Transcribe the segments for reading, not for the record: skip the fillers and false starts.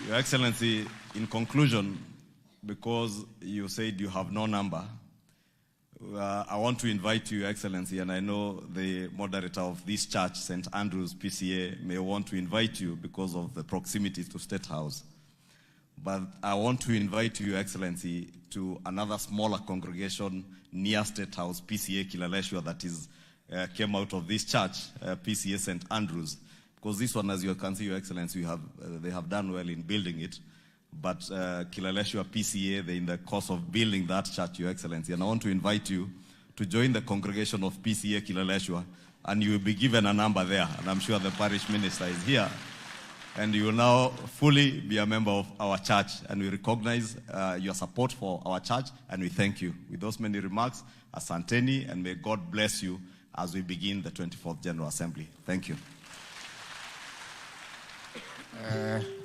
Your Excellency, in conclusion, because you said you have no number, I want to invite you, Your Excellency, and I know the moderator of this church, St. Andrew's PCEA, may want to invite you because of the proximity to State House. But I want to invite you, Your Excellency, to another smaller congregation near State House, PCEA Kilaleshwa, that is came out of this church, PCEA St. Andrew's. Because this one, as you can see, Your Excellency, they have done well in building it. But Kilaleshwa PCEA, they're in the course of building that church, Your Excellency. And I want to invite you to join the congregation of PCEA Kilaleshwa, and you will be given a number there. And I'm sure the parish minister is here. And you will now fully be a member of our church. And we recognize your support for our church, and we thank you. With those many remarks, asanteni, and may God bless you as we begin the 24th General Assembly. Thank you.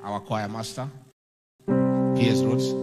Our choir master, P.S. Rhodes.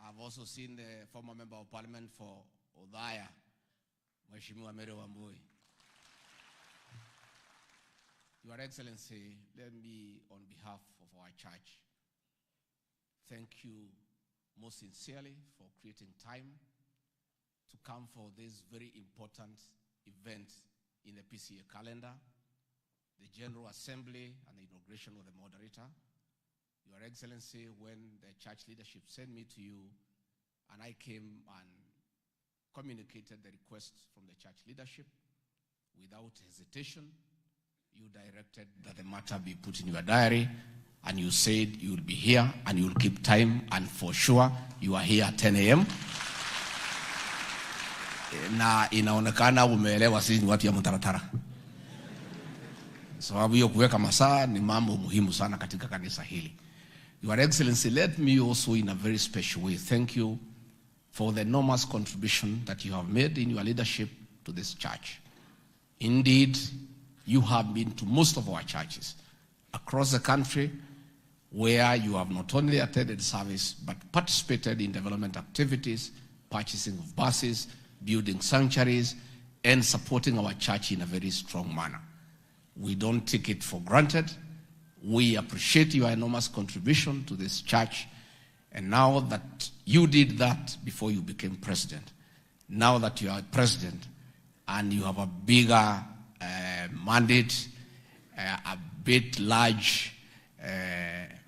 I've also seen the former member of parliament for Odhaya, Mheshimiwa Mary Wambui. Your Excellency, let me, on behalf of our church, thank you most sincerely for creating time to come for this very important event in the PCEA calendar, the General Assembly and the inauguration of the moderator. Your Excellency, when the church leadership sent me to you, and I came and communicated the request from the church leadership, without hesitation, you directed that the matter be put in your diary, and you said you will be here and you will keep time, and for sure you are here at 10 a.m. Na inaonekana umeelewa sisi ni watu ya mtaratara. Sababu hiyo kuweka masaa ni mambo muhimu sana katika kanisa hili. Your Excellency, let me also in a very special way thank you for the enormous contribution that you have made in your leadership to this church. Indeed, you have been to most of our churches across the country where you have not only attended service but participated in development activities, purchasing of buses, building sanctuaries, and supporting our church in a very strong manner. We don't take it for granted. We appreciate your enormous contribution to this church. And now that you did that before you became president, now that you are president and you have a bigger mandate, a bit large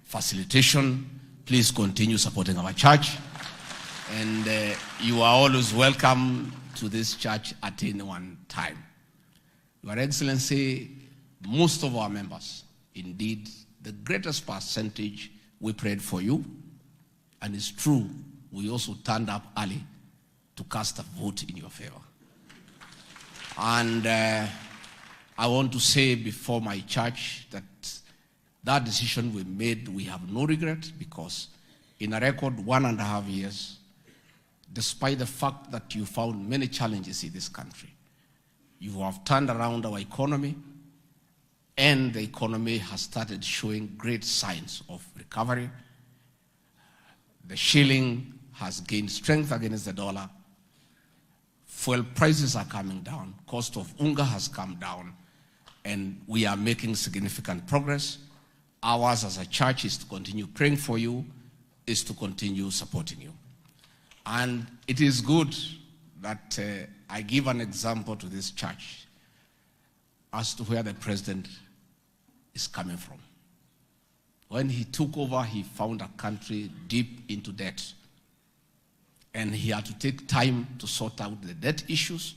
facilitation, please continue supporting our church. And you are always welcome to this church at any one time. Your Excellency, most of our members, indeed, the greatest percentage, we prayed for you. And it's true, we also turned up early to cast a vote in your favor. And I want to say before my church that decision we made, we have no regret, because in a record 1.5 years, despite the fact that you found many challenges in this country, you have turned around our economy, and the economy has started showing great signs of recovery. The shilling has gained strength against the dollar. Fuel prices are coming down. Cost of unga has come down. And we are making significant progress. Ours as a church is to continue praying for you, is to continue supporting you. And it is good that I give an example to this church as to where the president is coming from. When he took over, he found a country deep into debt. And he had to take time to sort out the debt issues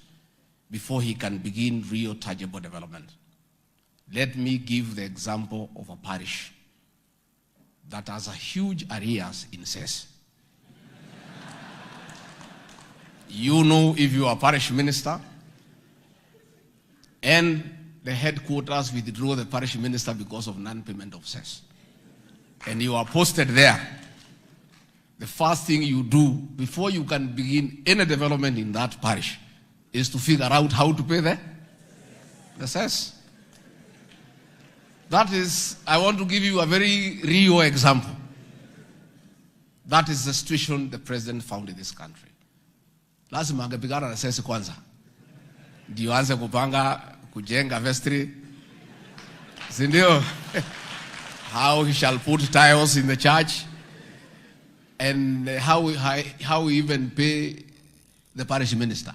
before he can begin real tangible development. Let me give the example of a parish that has a huge arrears in cess. You know, if you are a parish minister and the headquarters withdraw the parish minister because of non-payment of cess, and you are posted there, the first thing you do before you can begin any development in that parish is to figure out how to pay the cess. That is, I want to give you a very real example. That is the situation the president found in this country. Lazima angepigana na sesi kwanza, ndio anze kupanga kujenga vestry, si ndio? How he shall put tiles in the church, and how we even pay the parish minister.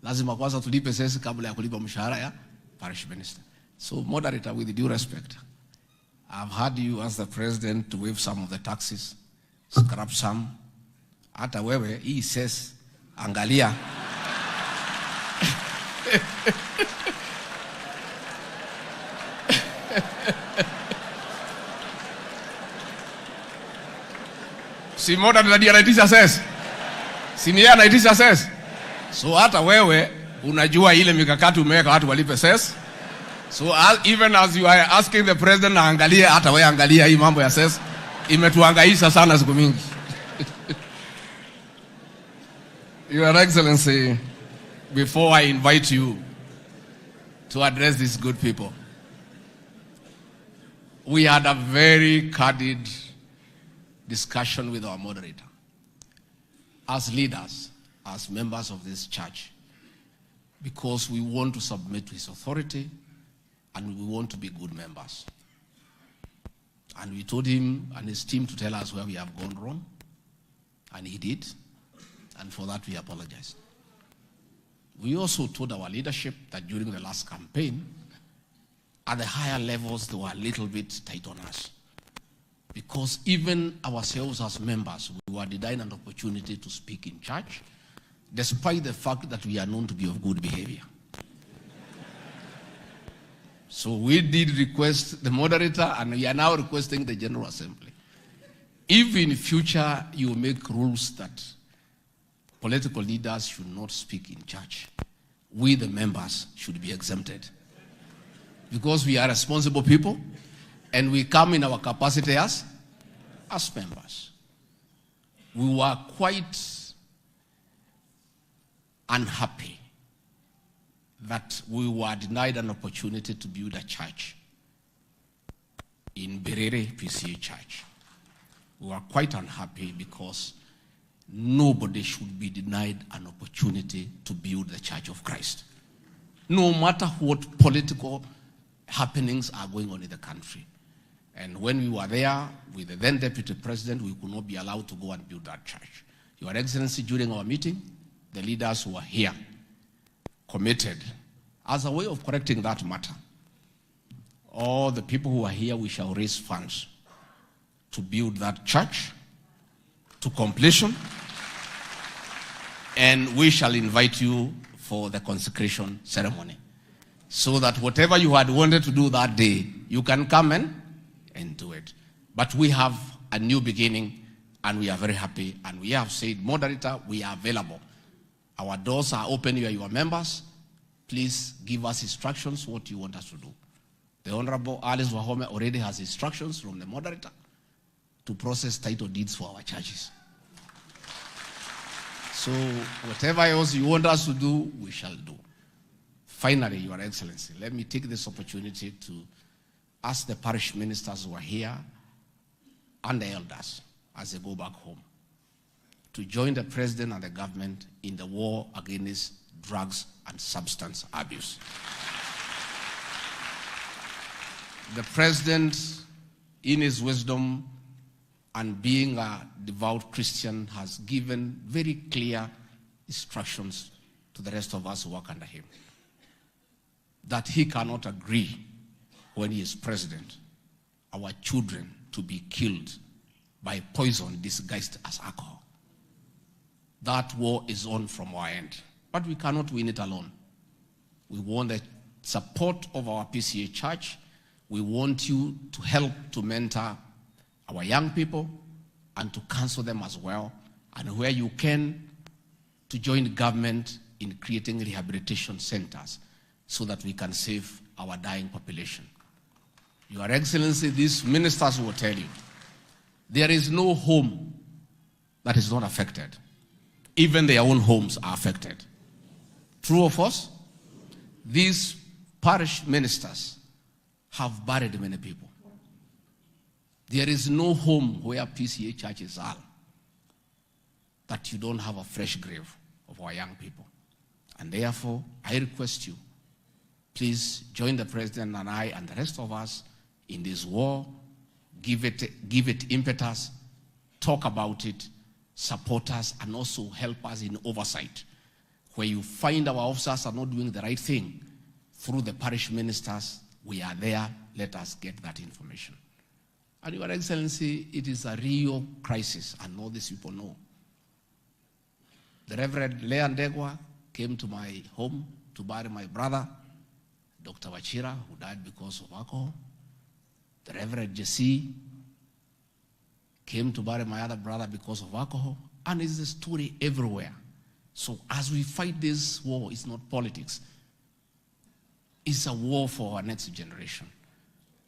Lazima kwanza tulipe sesi kabla ya kulipa mshahara ya parish minister. So, moderator, with due respect, I've heard you ask the president to waive some of the taxes, scrap some. Hata wewe, he says, angalia. Si moderator ndiye anaitisha cess. Si ni yeye anaitisha cess. So hata wewe unajua ile mikakati umeweka watu walipe cess. So even as you are asking the president angalie, hata wewe angalia hii mambo ya cess imetuhangaisha sana siku mingi. Your Excellency, before I invite you to address these good people, we had a very candid discussion with our moderator. As leaders, as members of this church, because we want to submit to his authority and we want to be good members. And we told him and his team to tell us where we have gone wrong, and he did, and for that we apologize. We also told our leadership that during the last campaign, at the higher levels, they were a little bit tight on us. Because even ourselves as members, we were denied an opportunity to speak in church, despite the fact that we are known to be of good behavior. So we did request the moderator, and we are now requesting the General Assembly. If in future you make rules that political leaders should not speak in church, we the members should be exempted. Because we are responsible people, and we come in our capacity as members. We were quite unhappy that we were denied an opportunity to build a church in Berere PCEA Church. We were quite unhappy because nobody should be denied an opportunity to build the Church of Christ, no matter what political happenings are going on in the country. And when we were there with the then Deputy President, we could not be allowed to go and build that church. Your Excellency, during our meeting, the leaders who were here committed, as a way of correcting that matter, all the people who are here, we shall raise funds to build that church to completion, and we shall invite you for the consecration ceremony, so that whatever you had wanted to do that day, you can come and do it. But we have a new beginning, and we are very happy, and we have said, moderator, we are available. Our doors are open. You are your members. Please give us instructions what you want us to do. The Honorable Alice Wahome already has instructions from the moderator to process title deeds for our churches. So whatever else you want us to do, we shall do. Finally, Your Excellency, let me take this opportunity to ask the parish ministers who are here and the elders as they go back home to join the President and the government in the war against drugs and substance abuse. The President, in his wisdom and being a devout Christian, has given very clear instructions to the rest of us who work under him, that he cannot agree when he is president, our children to be killed by poison disguised as alcohol. That war is on from our end, but we cannot win it alone. We want the support of our PCEA church. We want you to help to mentor our young people and to counsel them as well, and where you can, to join the government in creating rehabilitation centers so that we can save our dying population. Your Excellency, these ministers will tell you, there is no home that is not affected. Even their own homes are affected. True or false? These parish ministers have buried many people. There is no home where PCEA churches are that you don't have a fresh grave of our young people. And therefore, I request you, please join the President and I and the rest of us in this war. Give it impetus, talk about it, support us, and also help us in oversight. Where you find our officers are not doing the right thing, through the parish ministers, we are there. Let us get that information. And Your Excellency, it is a real crisis, and all these people know. The Reverend Leandegwa came to my home to bury my brother, Dr. Wachira, who died because of alcohol. The Reverend Jesse came to bury my other brother because of alcohol. And it's a story everywhere. So as we fight this war, it's not politics. It's a war for our next generation.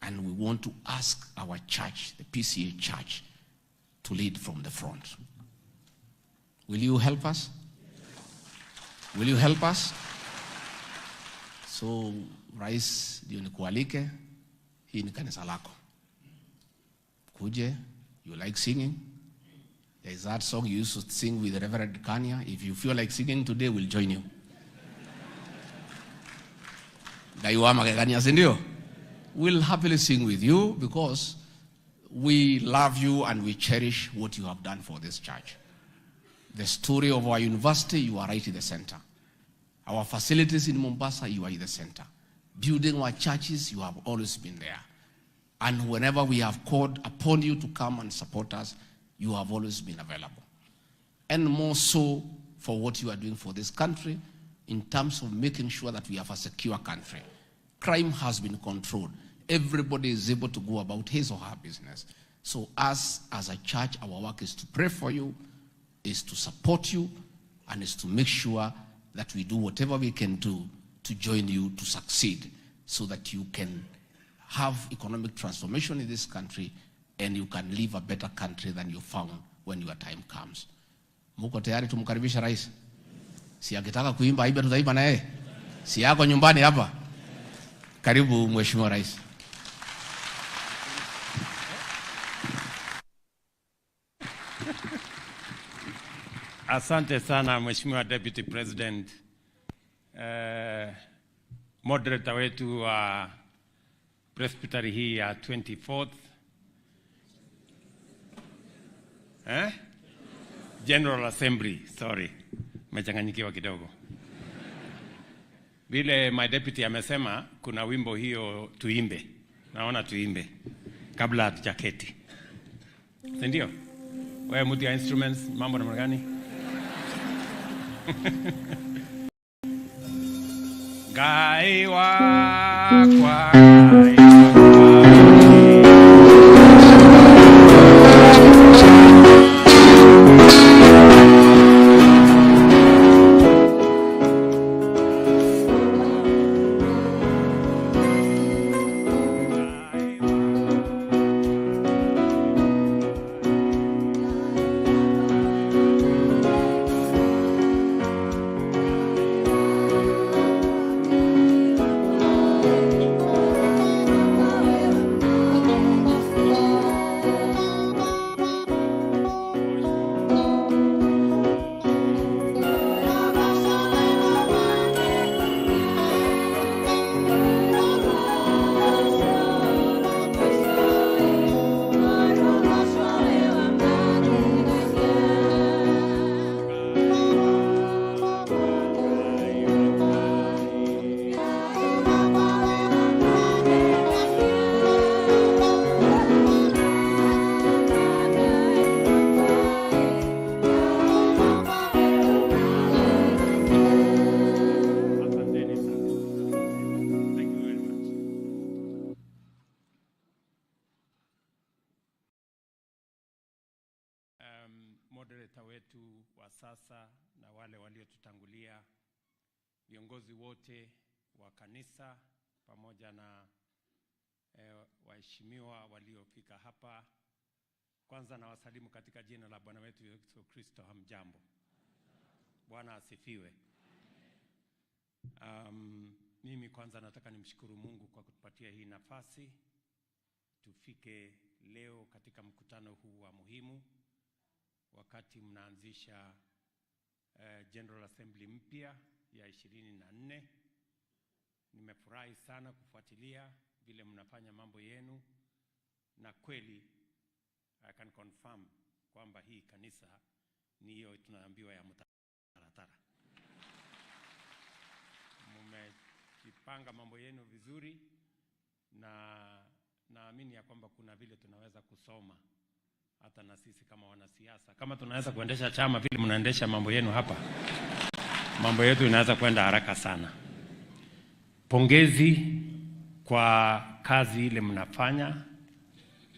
And we want to ask our church, the PCEA church, to lead from the front. Will you help us? Will you help us? So, Rais, ndio nikualike, hii ni kanisa lako. Kuje, you like singing? There is that song you used to sing with Reverend Kanya. If you feel like singing today, we'll join you. Gaiwama Kanya sindio? We'll happily sing with you because we love you and we cherish what you have done for this church. The story of our university, you are right in the center. Our facilities in Mombasa, you are in the center. Building our churches, you have always been there. And whenever we have called upon you to come and support us, you have always been available. And more so for what you are doing for this country in terms of making sure that we have a secure country. Crime has been controlled. Everybody is able to go about his or her business. So us as a church, our work is to pray for you, is to support you, and is to make sure that we do whatever we can do to join you to succeed so that you can have economic transformation in this country and you can live a better country than you found when your time comes. Muko tayari tumkaribisha rais? Si akitaka kuimba ibe tutaimba na yeye? Si yako nyumbani hapa? Karibu Mheshimiwa Rais. Asante sana Mheshimiwa Deputy President. Moderator wetu wa presbytery hii ya 24th. General Assembly, sorry. Mechanganyikiwa kidogo. Vile my deputy amesema kuna wimbo hiyo tuimbe. Naona tuimbe kabla hatujaketi. Si ndio? Wewe mtu ya instruments mambo namna gani? Gai wakwa moderator wetu wa sasa na wale waliotutangulia, viongozi wote wa kanisa pamoja na waheshimiwa waliofika hapa. Kwanza na wasalimu katika jina la Bwana wetu Yesu Kristo. Hamjambo. Bwana asifiwe. Mimi kwanza nataka nimshukuru Mungu kwa kutupatia hii nafasi tufike leo katika mkutano huu wa muhimu wakati mnaanzisha General Assembly mpya ya 24. Nimefurahi sana kufuatilia vile mnafanya mambo yenu, na kweli I can confirm kwamba hii kanisa ni hiyo tunaambiwa ya mtaratara. Mmejipanga mambo yenu vizuri, na naamini ya kwamba kuna vile tunaweza kusoma hata na sisi kama wanasiasa, kama tunaweza kuendesha chama vile mnaendesha mambo yenu hapa, mambo yetu inaweza kwenda haraka sana. Pongezi kwa kazi ile mnafanya.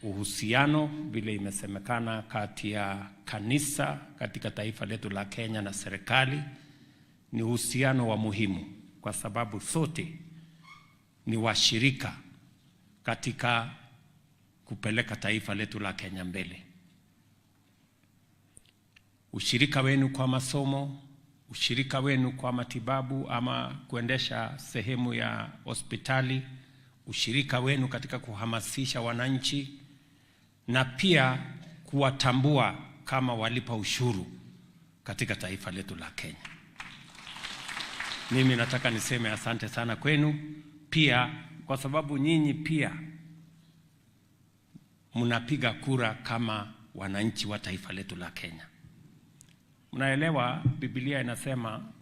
Uhusiano vile imesemekana kati ya kanisa katika taifa letu la Kenya na serikali ni uhusiano wa muhimu, kwa sababu sote ni washirika katika kupeleka taifa letu la Kenya mbele. Ushirika wenu kwa masomo, ushirika wenu kwa matibabu ama kuendesha sehemu ya hospitali, ushirika wenu katika kuhamasisha wananchi na pia kuwatambua kama walipa ushuru katika taifa letu la Kenya. Mimi nataka niseme asante sana kwenu pia, kwa sababu nyinyi pia mnapiga kura kama wananchi wa taifa letu la Kenya. Mnaelewa Biblia inasema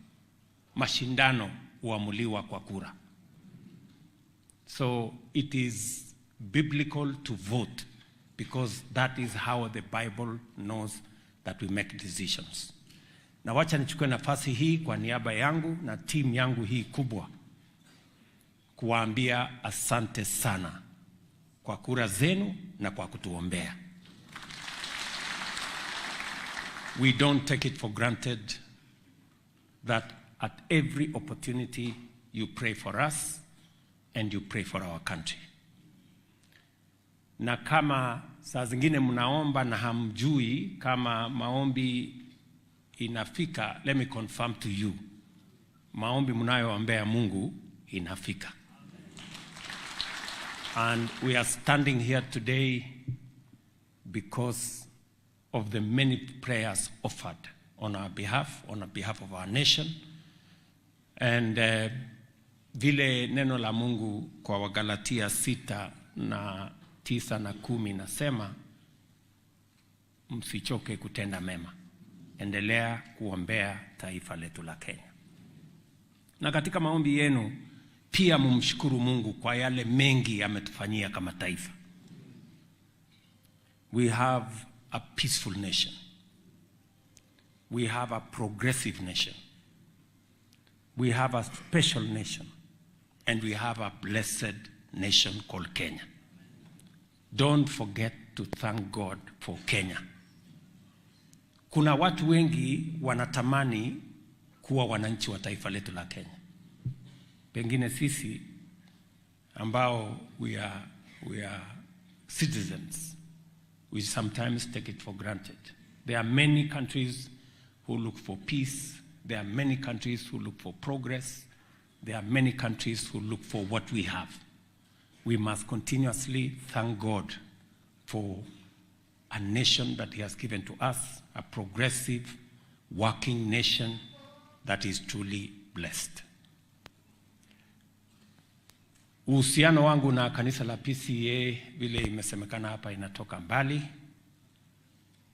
mashindano huamuliwa kwa kura. So it is biblical to vote because that is how the Bible knows that we make decisions. Na wacha nichukue nafasi hii kwa niaba yangu na timu yangu hii kubwa kuwaambia asante sana kwa kura zenu na kwa kutuombea. We don't take it for granted that at every opportunity you pray for us and you pray for our country. Na kama saa zingine mnaomba na hamjui kama maombi inafika, let me confirm to you. Maombi mnayoombea Mungu inafika. And we are standing here today because of the many prayers offered on our behalf of our nation. And vile neno la Mungu kwa Wagalatia 6 na 9 na 10 nasema, msichoke kutenda mema. Endelea kuombea taifa letu la Kenya. Na katika maombi yenu pia mumshukuru Mungu kwa yale mengi ametufanyia kama taifa. We have a peaceful nation. We have a progressive nation. We have a special nation. And we have a blessed nation called Kenya. Don't forget to thank God for Kenya. Kuna watu wengi wanatamani kuwa wananchi wa taifa letu la Kenya. Pengine sisi ambao we are citizens, we sometimes take it for granted. There are many countries who look for peace. There are many countries who look for progress. There are many countries who look for what we have. We must continuously thank God for a nation that He has given to us, a progressive, working nation that is truly blessed. Uhusiano wangu na kanisa la PCEA vile imesemekana hapa inatoka mbali,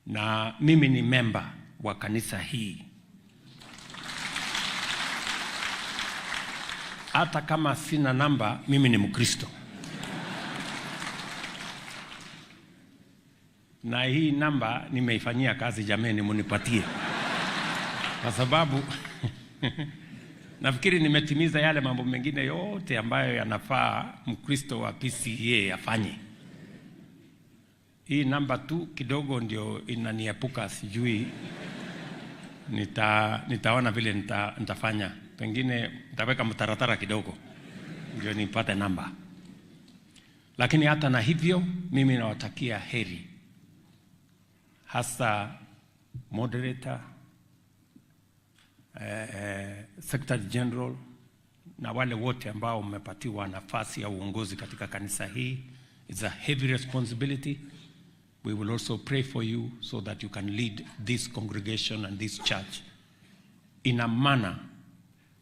na mimi ni member wa kanisa hii. Hata kama sina namba, mimi ni Mkristo. Na hii namba nimeifanyia kazi, jameni munipatie. Kwa sababu nafikiri nimetimiza yale mambo mengine yote ambayo yanafaa Mkristo wa PCEA afanye. Hii namba tu kidogo ndio inaniepuka, sijui nitaona vile nitafanya. Pengine nitaweka mtaratara kidogo ndio nipate namba. Lakini hata na hivyo mimi nawatakia heri, hasa moderator, Secretary General na wale wote ambao mmepatiwa nafasi ya uongozi katika kanisa hii. It's a heavy responsibility. We will also pray for you so that you can lead this congregation and this church in a manner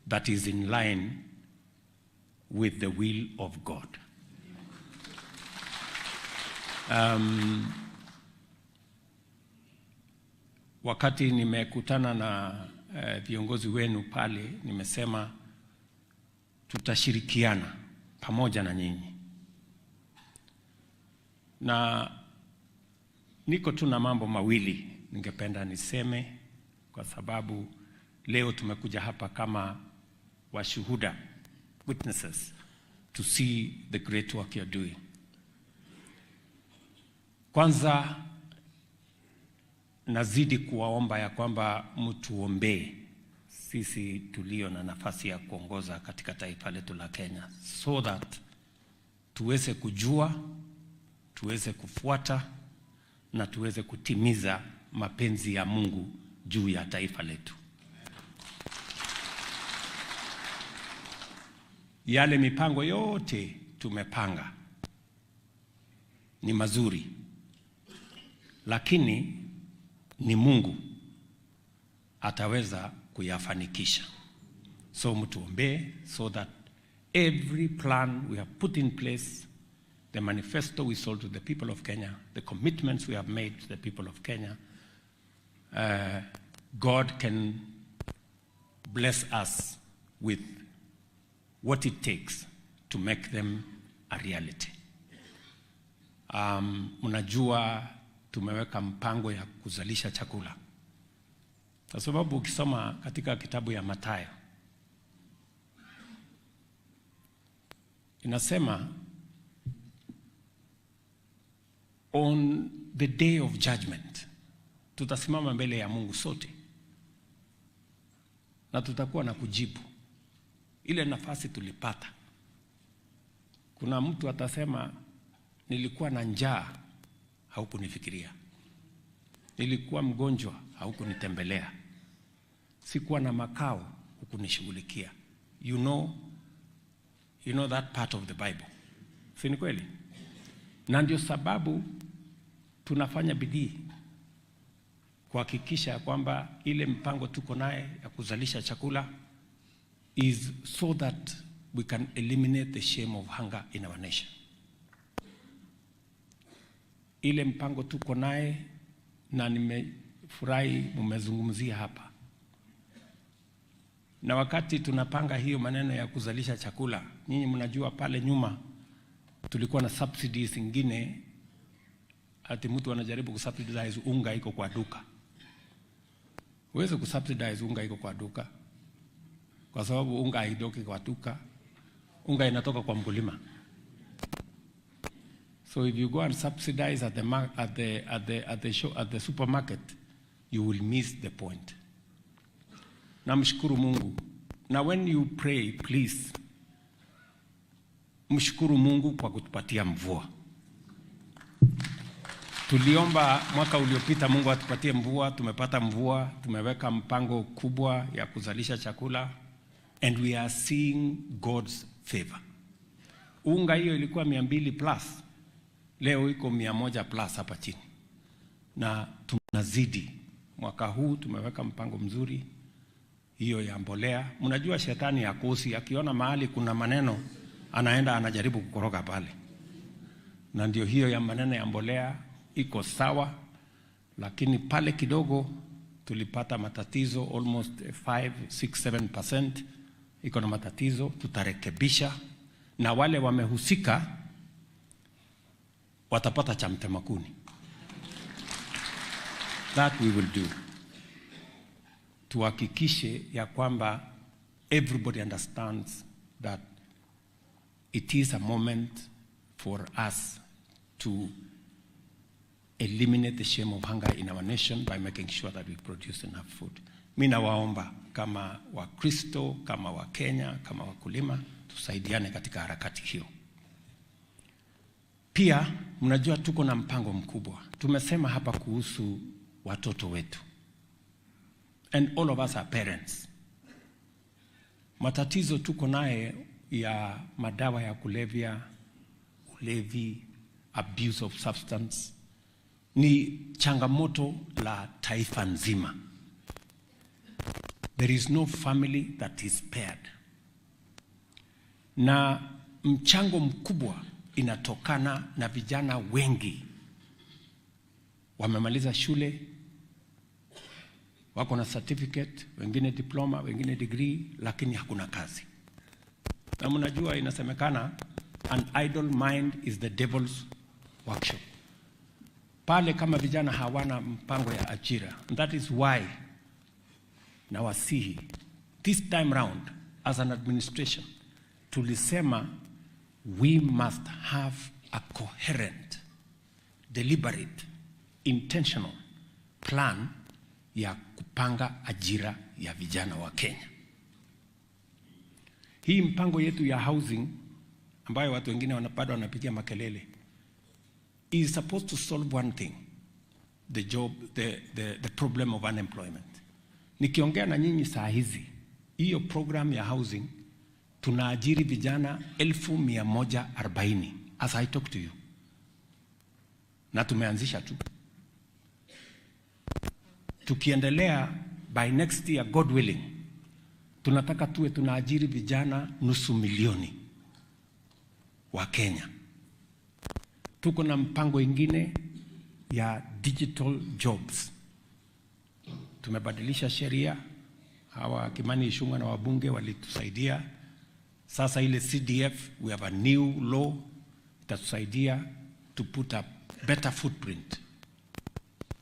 that is in line with the will of God. Wakati nimekutana na viongozi wenu pale, nimesema tutashirikiana pamoja na nyinyi. Na niko tu na mambo mawili ningependa niseme, kwa sababu leo tumekuja hapa kama washuhuda, witnesses, to see the great work you're doing. Kwanza nazidi kuwaomba ya kwamba mtuombee sisi tulio na nafasi ya kuongoza katika taifa letu la Kenya, so that tuweze kujua, tuweze kufuata na tuweze kutimiza mapenzi ya Mungu juu ya taifa letu. Yale mipango yote tumepanga ni mazuri, lakini ni Mungu ataweza kuyafanikisha. So mtuombee so that every plan we have put in place, the manifesto we sold to the people of Kenya, the commitments we have made to the people of Kenya, God can bless us with what it takes to make them a reality. Mnajua tumeweka mpango ya kuzalisha chakula. Kwa sababu ukisoma katika kitabu ya Mathayo inasema on the day of judgment tutasimama mbele ya Mungu sote na tutakuwa na kujibu ile nafasi tulipata. Kuna mtu atasema nilikuwa na njaa, haukunifikiria. Nilikuwa mgonjwa, haukunitembelea. Sikuwa na makao, hukunishughulikia. You know that part of the Bible. Si ni kweli? Na ndio sababu tunafanya bidii kuhakikisha kwamba ile mpango tuko naye ya kuzalisha chakula is so that we can eliminate the shame of hunger in our nation. Ile mpango tuko naye na nimefurahi mmezungumzia hapa. Na wakati tunapanga hiyo maneno ya kuzalisha chakula, nyinyi mnajua pale nyuma tulikuwa na subsidies zingine, ati mtu anajaribu kusubsidize unga iko kwa duka. Huwezi kusubsidize unga iko kwa duka, kwa sababu unga haidoki kwa duka, unga inatoka kwa mkulima. So if you go and subsidize at the supermarket, you will miss the point. Na mshukuru Mungu. Na when you pray, please mshukuru Mungu kwa kutupatia mvua. Tuliomba mwaka uliopita Mungu atupatie mvua, tumepata mvua, tumeweka mpango kubwa ya kuzalisha chakula, and we are seeing God's favor. Unga hiyo ilikuwa 200 plus, leo iko 100 plus hapa chini. Na tunazidi. Mwaka huu tumeweka mpango mzuri hiyo ya mbolea. Mnajua shetani hakosi, akiona mahali kuna maneno anaenda anajaribu kukoroga pale. Na ndio hiyo ya maneno ya mbolea iko sawa, lakini pale kidogo tulipata matatizo almost 5-6-7% iko na matatizo, tutarekebisha na wale wamehusika watapata cha mtemakuni. That we will do. Tuhakikishe ya kwamba everybody understands that it is a moment for us to eliminate the shame of hunger in our nation by making sure that we produce enough food. Mimi nawaomba kama Wakristo, kama Wakenya, kama wakulima, tusaidiane katika harakati hiyo. Pia mnajua tuko na mpango mkubwa. Tumesema hapa kuhusu watoto wetu. And all of us are parents. Matatizo tuko naye ya madawa ya kulevya, ulevi, abuse of substance ni changamoto la taifa nzima. There is no family that is spared. Na mchango mkubwa inatokana na vijana wengi wamemaliza shule, wako na certificate, wengine diploma, wengine degree, lakini hakuna kazi. Na mnajua inasemekana an idle mind is the devil's workshop. Pale kama vijana hawana mpango ya ajira. And that is why nawasihi this time round as an administration tulisema we must have a coherent, deliberate, intentional plan ya kupanga ajira ya vijana wa Kenya. Hii mpango yetu ya housing ambayo watu wengine bado wanapigia makelele is supposed to solve one thing, the problem of unemployment. Nikiongea na nyinyi saa hizi, hiyo program ya housing tunaajiri vijana 1,140 as I talk to you. Na tumeanzisha tu. Tukiendelea by next year, God willing, tunataka tuwe tunaajiri vijana 500,000 wa Kenya. Tuko na mpango ingine ya digital jobs. Tumebadilisha sheria hawa Kimani Ichung'wah na wabunge walitusaidia. Sasa ile CDF, we have a new law itatusaidia to put a better footprint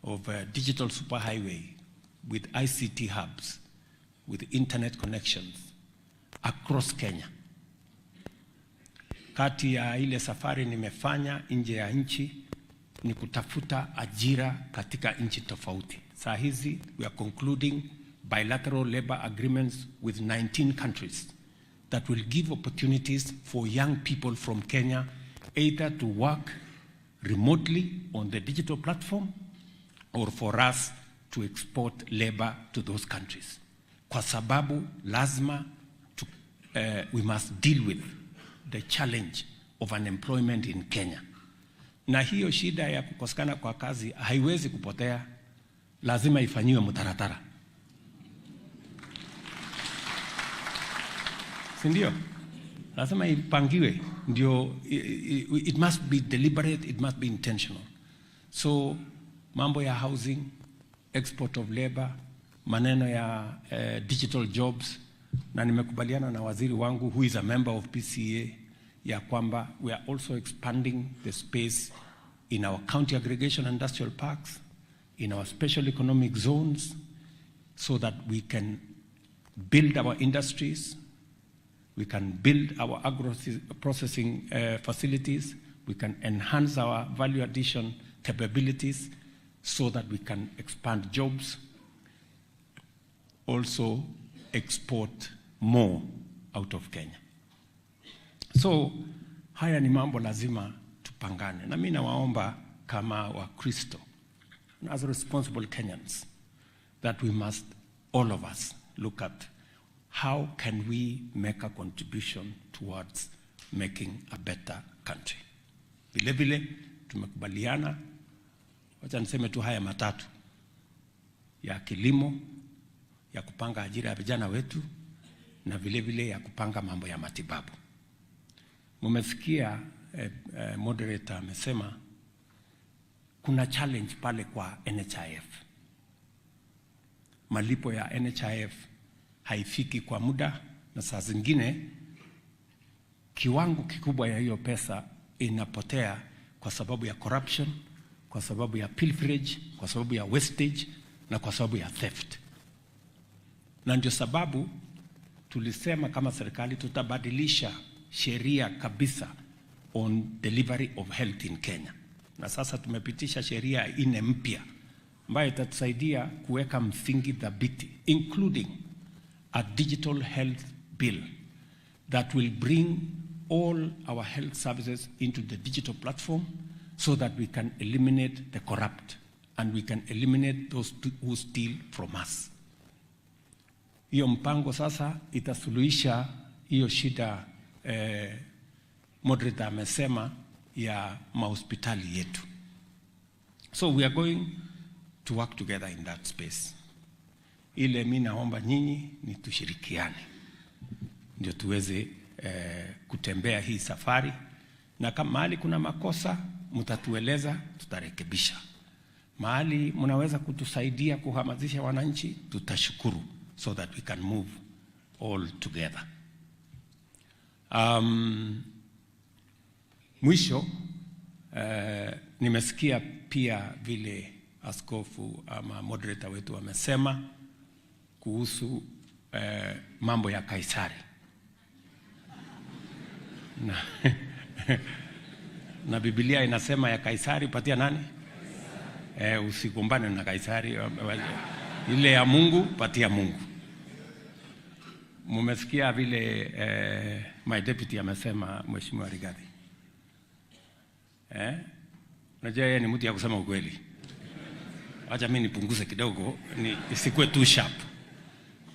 of a digital superhighway with ICT hubs, with internet connections across Kenya. Kati ya ile safari nimefanya nje ya nchi ni kutafuta ajira katika nchi tofauti. Saa hizi we are concluding bilateral labor agreements with 19 countries that will give opportunities for young people from Kenya either to work remotely on the digital platform or for us to export labor to those countries. Kwa sababu lazima we must deal with the challenge of unemployment in Kenya. Na hiyo shida ya kukosekana kwa kazi haiwezi kupotea, lazima ifanyiwe mtaratara. Sindio? Lazima ipangiwe, ndio it must be deliberate, it must be intentional. So mambo ya housing, export of labor, maneno ya digital jobs, na nimekubaliana na waziri wangu who is a member of PCEA ya kwamba we are also expanding the space in our county aggregation industrial parks, in our special economic zones, so that we can build our industries, we can build our agro-processing facilities, we can enhance our value addition capabilities so that we can expand jobs, also export more out of Kenya. So haya ni mambo lazima tupangane. Na mimi nawaomba kama Wakristo, as responsible Kenyans, that we must, all of us, look at how can we make a contribution towards making a better country. Vile vile tumekubaliana, wacha niseme tu haya matatu, ya kilimo, ya kupanga ajira ya vijana wetu, na vile vile ya kupanga mambo ya matibabu. Mumesikia moderator amesema kuna challenge pale kwa NHIF. Malipo ya NHIF haifiki kwa muda, na saa zingine kiwango kikubwa ya hiyo pesa inapotea kwa sababu ya corruption, kwa sababu ya pilferage, kwa sababu ya wastage, na kwa sababu ya theft. Na ndio sababu tulisema kama serikali tutabadilisha sheria kabisa on delivery of health in Kenya. Na sasa tumepitisha sheria 4 mpya ambayo itatusaidia kuweka msingi thabiti, including a digital health bill that will bring all our health services into the digital platform so that we can eliminate the corrupt and we can eliminate those who steal from us. Hiyo mpango sasa itasuluhisha hiyo shida moderator amesema ya mahospitali yetu. So we are going to work together in that space. Ile mimi naomba nyinyi ni tushirikiane, ndio tuweze kutembea hii safari, na kama mahali kuna makosa mtatueleza, tutarekebisha. Mahali mnaweza kutusaidia kuhamasisha wananchi, tutashukuru, so that we can move all together. Mwisho, nimesikia pia vile askofu ama moderator wetu wamesema kuhusu mambo ya Kaisari. Na Biblia inasema ya Kaisari patia nani? Usikumbane na Kaisari. Ile ya Mungu patia Mungu. Mumesikia vile my deputy amesema, Mheshimiwa Rigathi. Unajua yeye ni mtu ya kusema ukweli. Acha mimi nipunguze kidogo, isikue too sharp.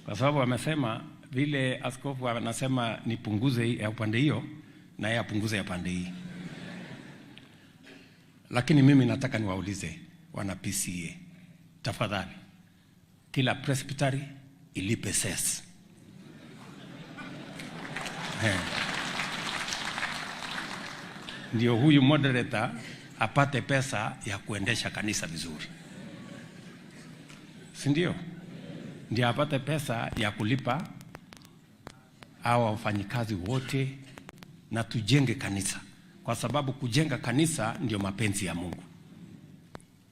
Kwa sababu amesema vile askofu anasema nipunguze ya upande hiyo, na yeye apunguze ya pande hii. Lakini mimi nataka niwaulize wana PCEA, tafadhali, kila presbytery ilipe cess. Ndio huyu moderator apate pesa ya kuendesha kanisa vizuri. Si ndio? ndio apate pesa ya kulipa hawa wafanyikazi wote, na tujenge kanisa, kwa sababu kujenga kanisa ndio mapenzi ya Mungu.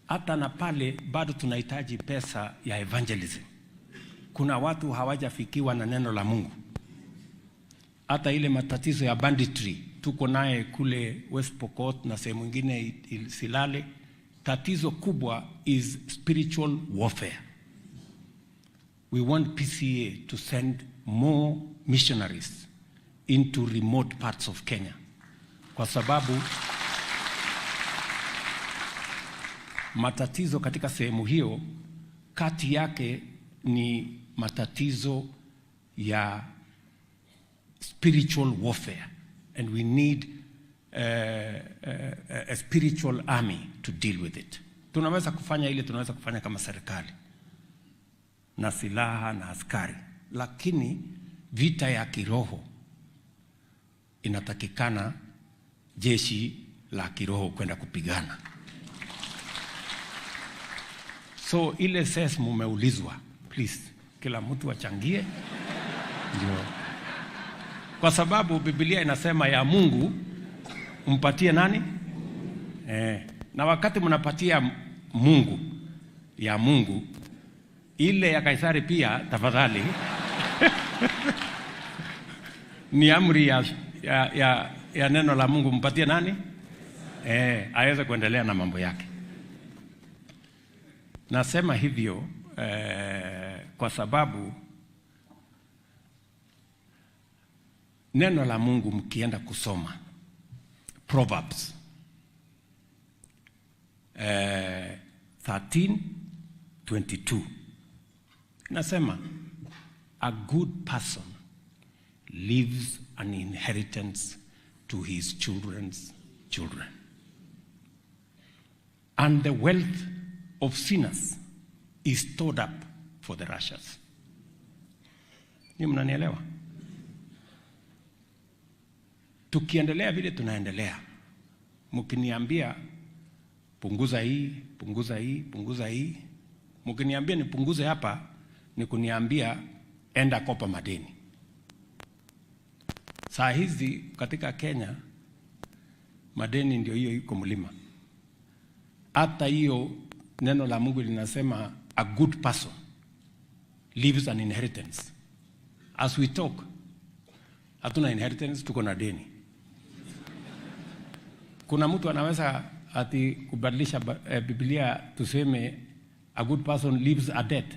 Hata na pale bado tunahitaji pesa ya evangelism. Kuna watu hawajafikiwa na neno la Mungu. Hata ile matatizo ya banditry tuko naye kule West Pokot na sehemu nyingine Silale, tatizo kubwa is spiritual warfare. We want PCEA to send more missionaries into remote parts of Kenya, kwa sababu matatizo katika sehemu hiyo kati yake ni matatizo ya spiritual warfare, and we need a spiritual army to deal with it. Tunaweza kufanya ile tunaweza kufanya kama serikali na silaha na askari, lakini vita ya kiroho inatakikana jeshi la kiroho kwenda kupigana. So ile sasa mumeulizwa, please kila mtu achangie, ndio, kwa sababu Biblia inasema ya Mungu mpatie nani? Na wakati mnapatia Mungu ya Mungu, ile ya Kaisari pia tafadhali ni amri ya neno la Mungu, mpatie nani? Aweze kuendelea na mambo yake. Nasema hivyo kwa sababu neno la Mungu mkienda kusoma Proverbs 13:22 nasema, a good person leaves an inheritance to his children's children, and the wealth of sinners is stored up for the righteous. Ni mnanielewa? Tukiendelea vile tunaendelea, mkiniambia punguza hii, punguza hii, punguza hii, mkiniambia nipunguze hapa, ni kuniambia enda kopa madeni. Saa hizi katika Kenya madeni ndio hiyo iko mlima. Hata hiyo neno la Mungu linasema a good person leaves an inheritance. As we talk, hatuna inheritance, tuko na deni. Kuna mtu anaweza ati kubadilisha Biblia tuseme a good person leaves a debt.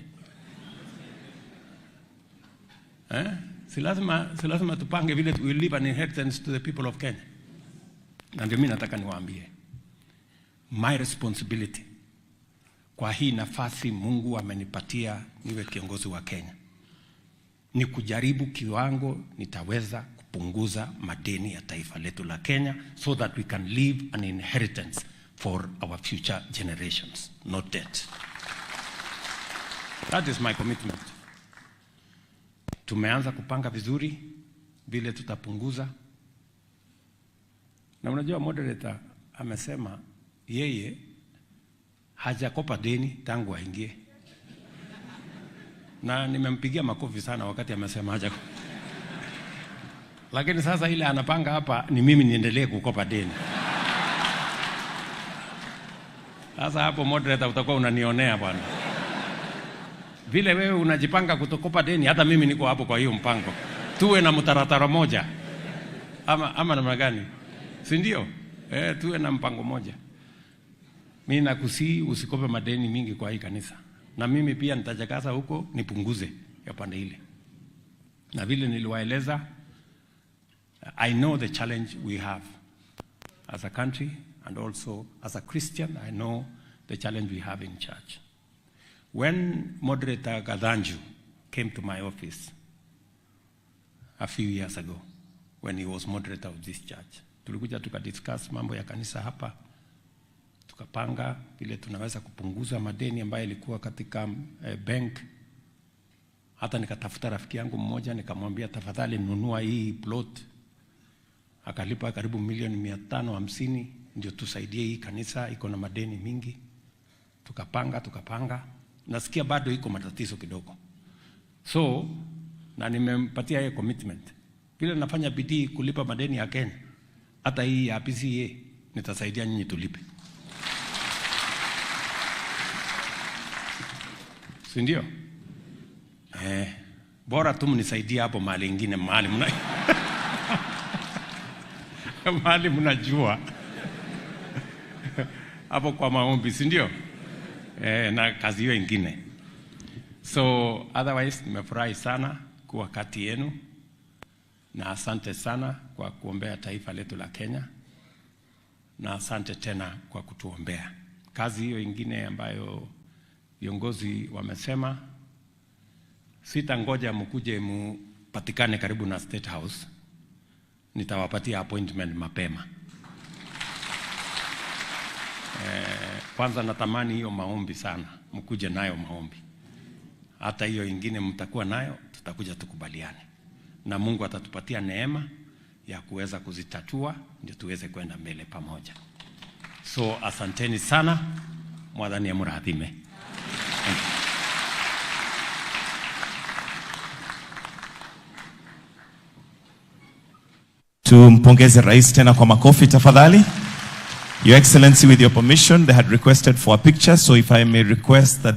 Si lazima tupange vile we leave an inheritance to the people of Kenya. Na ndio mimi nataka niwaambie, my responsibility kwa hii nafasi Mungu amenipatia niwe kiongozi wa Kenya ni kujaribu kiwango nitaweza kupunguza madeni ya taifa letu la Kenya, so that we can leave an inheritance for our future generations, not debt. That is my commitment. Tumeanza kupanga vizuri vile tutapunguza. Na unajua moderator amesema yeye hajakopa deni tangu aingie. Na nimempigia makofi sana wakati amesema hajakopa. Lakini sasa ile anapanga hapa ni mimi niendelee kukopa deni. Sasa hapo moderator utakuwa unanionea bwana. Vile wewe unajipanga kutokopa deni, hata mimi niko hapo kwa hiyo mpango. Tuwe na mtaratara moja. Ama namna gani? Si ndio? Tuwe na mpango moja. Mimi nakusii usikope madeni mingi kwa hii kanisa. Na mimi pia nitajakaza huko nipunguze ya pande ile. Na vile niliwaeleza, I know the challenge we have as a country, and also as a Christian, I know the challenge we have in church. When Moderator Gadanju came to my office a few years ago, when he was moderator of this church, tulikuja tukadiscuss mambo ya kanisa hapa, tukapanga vile tunaweza kupunguza madeni ambayo ilikuwa katika bank. Hata nikatafuta rafiki yangu mmoja nikamwambia tafadhali nunua hii plot, akalipa karibu $550,000 ndio tusaidie hii kanisa, iko na madeni mingi. Tukapanga. Nasikia bado iko matatizo kidogo. So na nimempatia yeye commitment. Vile nafanya bidii kulipa madeni ya Kenya, hata hii ya PCEA nitasaidia nyinyi tulipe. Si ndio? Bora tu mnisaidie hapo mahali ingine, mahali mahali mnajua. Hapo kwa maombi, si ndio? Na kazi hiyo ingine. So otherwise nimefurahi sana kuwa kati yenu, na asante sana kwa kuombea taifa letu la Kenya, na asante tena kwa kutuombea. Kazi hiyo ingine ambayo viongozi wamesema, sitangoja mkuje mupatikane karibu na State House, nitawapatia appointment mapema. Kwanza natamani hiyo maombi sana, mkuje nayo maombi. Hata hiyo ingine mtakuwa nayo, tutakuja tukubaliane. Na Mungu atatupatia neema ya kuweza kuzitatua, ndio tuweze kwenda mbele pamoja. So asanteni sana, Mwathani amurathime. Tumpongeze rais tena kwa makofi tafadhali. Your Excellency, with your permission, they had requested for a picture, so if I may request that